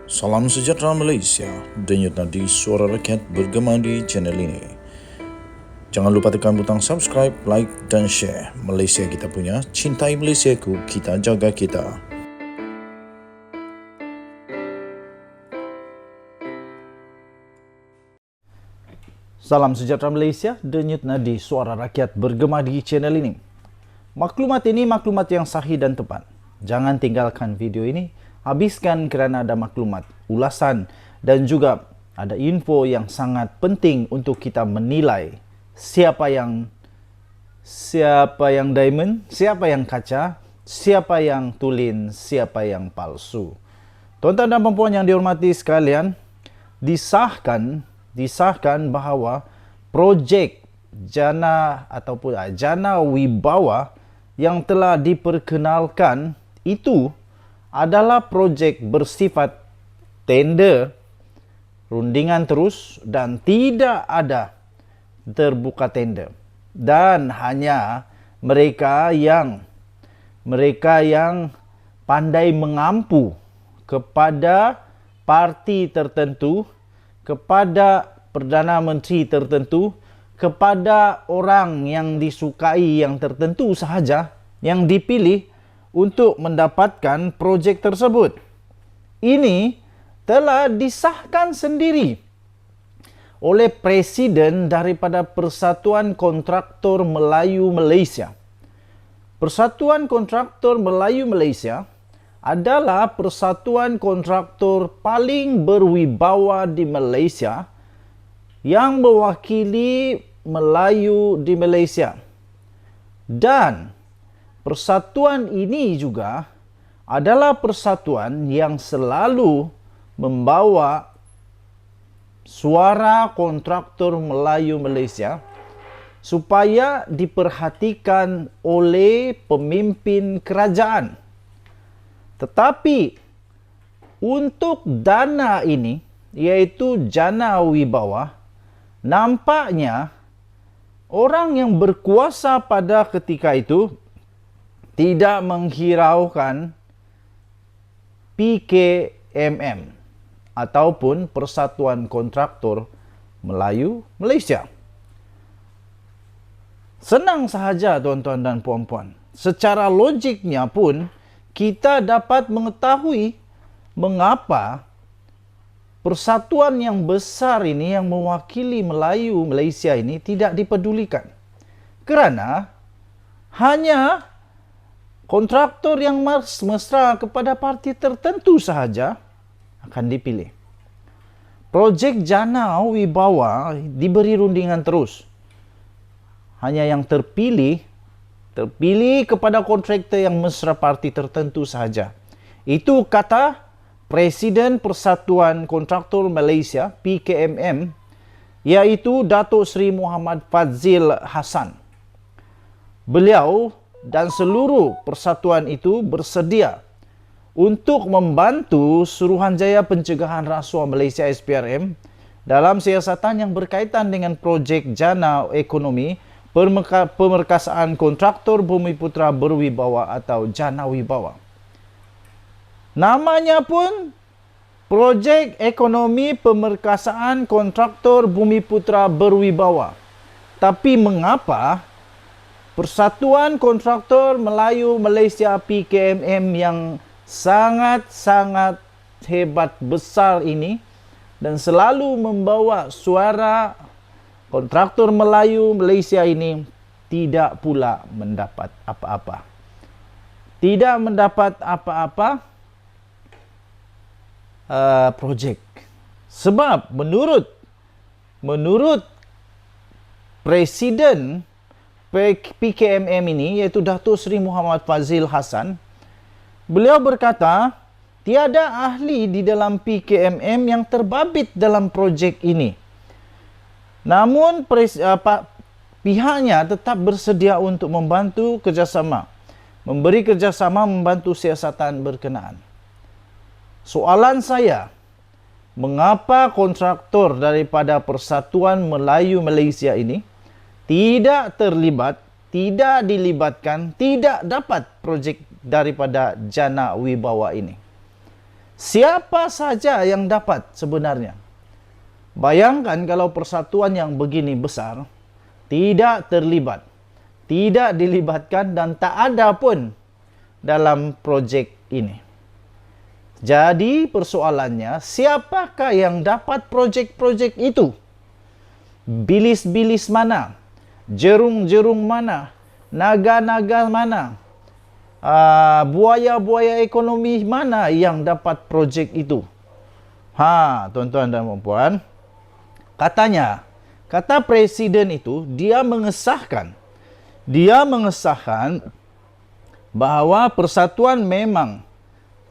Salam sejahtera Malaysia, denyut nadi suara rakyat bergema di channel ini. Jangan lupa tekan butang subscribe, like dan share. Malaysia kita punya, cintai Malaysiaku, kita jaga kita. Salam sejahtera Malaysia, denyut nadi suara rakyat bergema di channel ini. Maklumat ini maklumat yang sahih dan tepat. Jangan tinggalkan video ini, habiskan kerana ada maklumat, ulasan dan juga ada info yang sangat penting untuk kita menilai siapa yang diamond, siapa yang kaca, siapa yang tulin, siapa yang palsu. Tuan-tuan dan puan yang dihormati sekalian, disahkan bahawa projek Jana ataupun Jana Wibawa yang telah diperkenalkan itu adalah projek bersifat tender, rundingan terus dan tidak ada terbuka tender. Dan hanya mereka yang pandai mengampu kepada parti tertentu, kepada Perdana Menteri tertentu, kepada orang yang disukai yang tertentu sahaja yang dipilih untuk mendapatkan projek tersebut. Ini telah disahkan sendiri oleh Presiden daripada Persatuan Kontraktor Melayu Malaysia. Persatuan Kontraktor Melayu Malaysia adalah persatuan kontraktor paling berwibawa di Malaysia yang mewakili Melayu di Malaysia. Dan persatuan ini juga adalah persatuan yang selalu membawa suara kontraktor Melayu Malaysia supaya diperhatikan oleh pemimpin kerajaan. Tetapi untuk dana ini, iaitu Jana Wibawa, nampaknya orang yang berkuasa pada ketika itu tidak menghiraukan PKMM ataupun Persatuan Kontraktor Melayu Malaysia. Senang sahaja tuan-tuan dan puan-puan. Secara logiknya pun kita dapat mengetahui mengapa persatuan yang besar ini yang mewakili Melayu Malaysia ini tidak dipedulikan. Kerana hanya kontraktor yang mesra kepada parti tertentu sahaja akan dipilih. Projek Jana Wibawa diberi rundingan terus. Hanya yang terpilih kepada kontraktor yang mesra parti tertentu sahaja. Itu kata Presiden Persatuan Kontraktor Malaysia PKMM, iaitu Datuk Seri Muhammad Fadzil Hasan. Beliau dan seluruh persatuan itu bersedia untuk membantu Suruhanjaya Pencegahan Rasuah Malaysia SPRM dalam siasatan yang berkaitan dengan projek Jana Ekonomi Pemerkasaan Kontraktor Bumiputera Berwibawa atau Jana Wibawa. Namanya pun Projek Ekonomi Pemerkasaan Kontraktor Bumiputera Berwibawa. Tapi mengapa Persatuan Kontraktor Melayu Malaysia PKMM yang sangat-sangat hebat besar ini dan selalu membawa suara kontraktor Melayu Malaysia ini tidak pula mendapat apa-apa. Tidak mendapat apa-apa projek. Sebab menurut Presiden PKMM ini, iaitu Datuk Seri Muhammad Fadzil Hasan, beliau berkata tiada ahli di dalam PKMM yang terbabit dalam projek ini. Namun pihaknya tetap bersedia untuk membantu kerjasama, memberi kerjasama membantu siasatan berkenaan. Soalan saya, mengapa kontraktor daripada Persatuan Melayu Malaysia ini tidak terlibat, tidak dilibatkan, tidak dapat projek daripada Jana Wibawa ini? Siapa saja yang dapat sebenarnya? Bayangkan kalau persatuan yang begini besar tidak terlibat, tidak dilibatkan dan tak ada pun dalam projek ini. Jadi persoalannya, siapakah yang dapat projek-projek itu? Bilis-bilis mana? Jerung-jerung mana? Naga-naga mana? Buaya-buaya ekonomi mana yang dapat projek itu? Tuan-tuan dan puan-puan, kata presiden itu, dia mengesahkan bahawa persatuan memang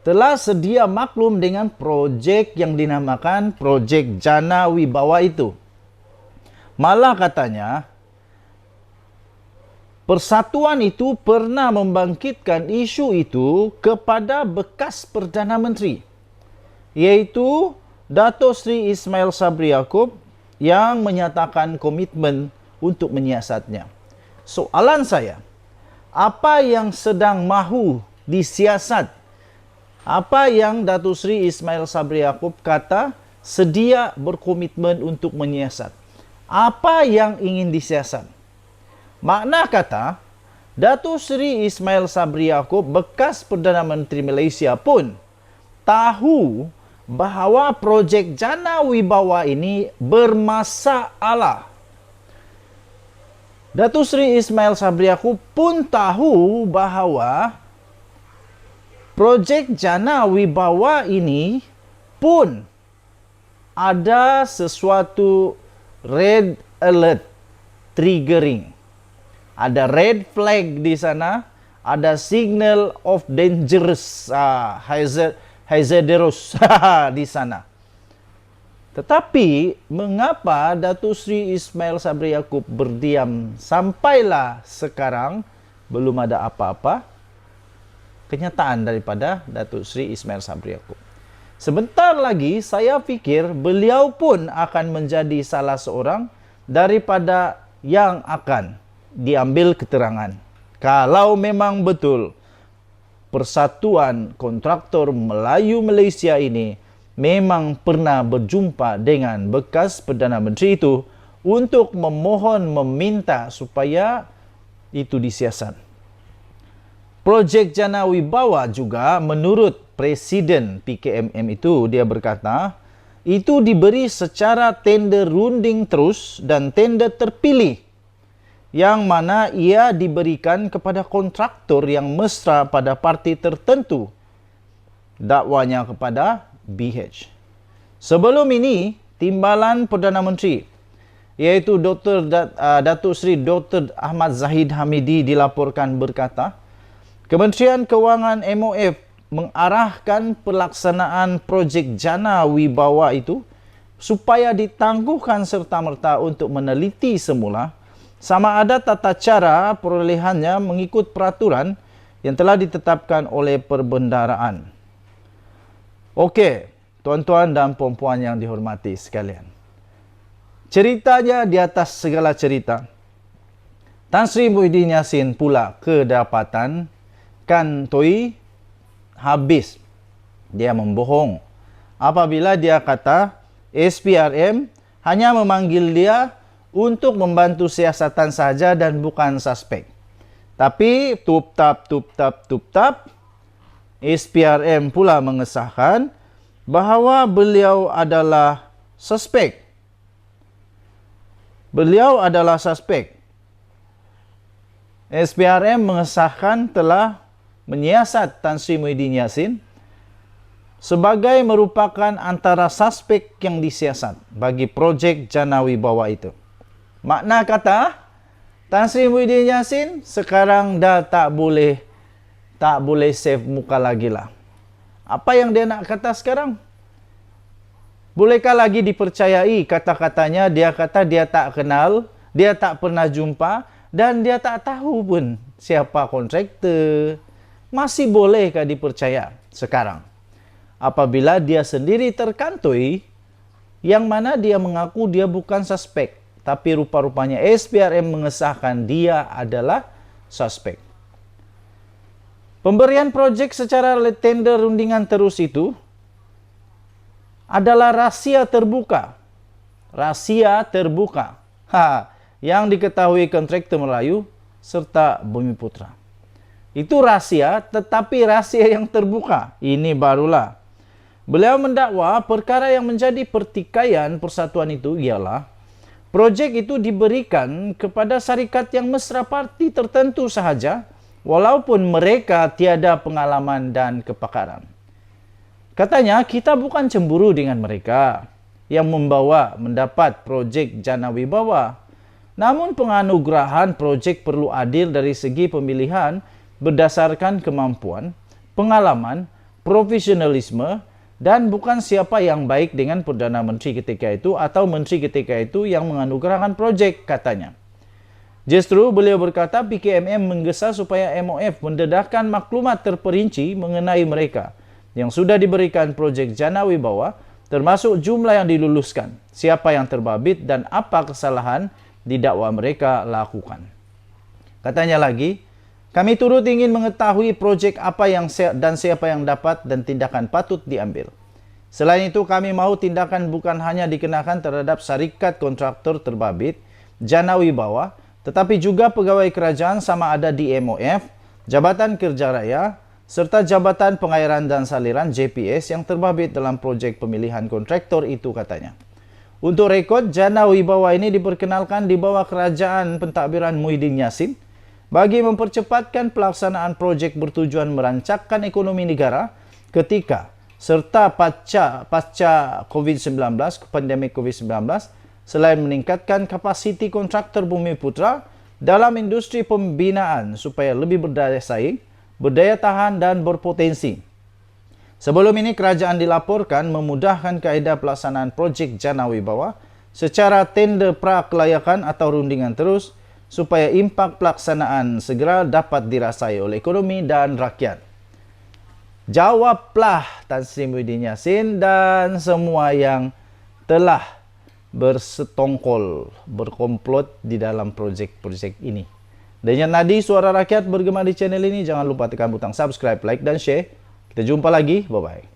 telah sedia maklum dengan projek yang dinamakan projek Jana Wibawa itu. Malah katanya, persatuan itu pernah membangkitkan isu itu kepada bekas Perdana Menteri, yaitu Dato' Sri Ismail Sabri Yaakob, yang menyatakan komitmen untuk menyiasatnya. Soalan saya, apa yang sedang mahu disiasat? Apa yang Dato' Sri Ismail Sabri Yaakob kata sedia berkomitmen untuk menyiasat? Apa yang ingin disiasat? Makna kata, Dato' Sri Ismail Sabri Yaakob, bekas Perdana Menteri Malaysia pun tahu bahawa projek Jana Wibawa ini bermasalah. Dato' Sri Ismail Sabri Yaakob pun tahu bahawa projek Jana Wibawa ini pun ada sesuatu red alert triggering. Ada red flag di sana, ada signal of dangerous, hazardous di sana. Tetapi mengapa Dato' Sri Ismail Sabri Yaakob berdiam sampailah sekarang belum ada apa-apa kenyataan daripada Dato' Sri Ismail Sabri Yaakob? Sebentar lagi saya fikir beliau pun akan menjadi salah seorang daripada yang akan diambil keterangan. Kalau memang betul Persatuan Kontraktor Melayu Malaysia ini memang pernah berjumpa dengan bekas Perdana Menteri itu untuk memohon meminta supaya itu disiasat. Projek Jana Wibawa juga menurut Presiden PKMM itu, dia berkata, itu diberi secara tender runding terus dan tender terpilih, yang mana ia diberikan kepada kontraktor yang mesra pada parti tertentu. Dakwanya kepada BH. Sebelum ini, Timbalan Perdana Menteri, iaitu Datuk Seri Dr. Ahmad Zahid Hamidi dilaporkan berkata, Kementerian Kewangan MOF mengarahkan pelaksanaan projek Jana Wibawa itu supaya ditangguhkan serta-merta untuk meneliti semula sama ada tata cara perolehannya mengikut peraturan yang telah ditetapkan oleh perbendaraan. Okey, tuan-tuan dan puan-puan yang dihormati sekalian. Ceritanya di atas segala cerita, Tan Sri Muhyiddin Yassin pula kedapatan kantoi habis. Dia membohong apabila dia kata SPRM hanya memanggil dia untuk membantu siasatan saja dan bukan suspek. Tapi tup-tap SPRM pula mengesahkan bahawa beliau adalah suspek. Beliau adalah suspek. SPRM mengesahkan telah menyiasat Tan Sri Muhyiddin Yassin sebagai merupakan antara suspek yang disiasat bagi projek Jana Wibawa itu. Makna kata, Tan Sri Muhyiddin Yassin sekarang dah tak boleh save muka lagi lah. Apa yang dia nak kata sekarang? Bolehkah lagi dipercayai kata-katanya? Dia kata dia tak kenal, dia tak pernah jumpa dan dia tak tahu pun siapa kontraktor. Masih bolehkah dipercaya sekarang? Apabila dia sendiri terkantoi yang mana dia mengaku dia bukan suspek, tapi rupa-rupanya SPRM mengesahkan dia adalah suspek. Pemberian projek secara tender rundingan terus itu adalah rahasia terbuka. Rahasia terbuka. Yang diketahui kontraktor Melayu serta Bumiputra. Itu rahasia, tetapi rahasia yang terbuka. Ini barulah. Beliau mendakwa perkara yang menjadi pertikaian persatuan itu ialah projek itu diberikan kepada syarikat yang mesra parti tertentu sahaja, walaupun mereka tiada pengalaman dan kepakaran. Katanya, kita bukan cemburu dengan mereka yang mendapat projek Jana Wibawa. Namun penganugerahan projek perlu adil dari segi pemilihan berdasarkan kemampuan, pengalaman, profesionalisme, dan bukan siapa yang baik dengan Perdana Menteri ketika itu atau Menteri ketika itu yang menganugerahkan projek, katanya. Justru beliau berkata PKMM menggesa supaya MOF mendedahkan maklumat terperinci mengenai mereka yang sudah diberikan projek Jana Wibawa, termasuk jumlah yang diluluskan, siapa yang terbabit dan apa kesalahan didakwa mereka lakukan. Katanya lagi, kami turut ingin mengetahui projek apa yang dan siapa yang dapat dan tindakan patut diambil. Selain itu, kami mahu tindakan bukan hanya dikenakan terhadap syarikat kontraktor terbabit Jana Wibawa, tetapi juga pegawai kerajaan sama ada di MOF, Jabatan Kerja Raya, serta Jabatan Pengairan dan Saliran JPS yang terbabit dalam projek pemilihan kontraktor itu, katanya. Untuk rekod, Jana Wibawa ini diperkenalkan di bawah kerajaan pentadbiran Muhyiddin Yassin bagi mempercepatkan pelaksanaan projek bertujuan merancangkan ekonomi negara ketika serta pasca COVID-19, pandemik COVID-19, selain meningkatkan kapasiti kontraktor Bumiputra dalam industri pembinaan supaya lebih berdaya saing, berdaya tahan dan berpotensi. Sebelum ini, kerajaan dilaporkan memudahkan kaedah pelaksanaan projek Jana Wibawa secara tender prakelayakan atau rundingan terus, supaya impak pelaksanaan segera dapat dirasai oleh ekonomi dan rakyat. Jawablah Tan Sri Muhyiddin Yassin dan semua yang telah bersetongkol, berkomplot di dalam projek-projek ini. Denyut nadi suara rakyat bergema di channel ini. Jangan lupa tekan butang subscribe, like dan share. Kita jumpa lagi. Bye-bye.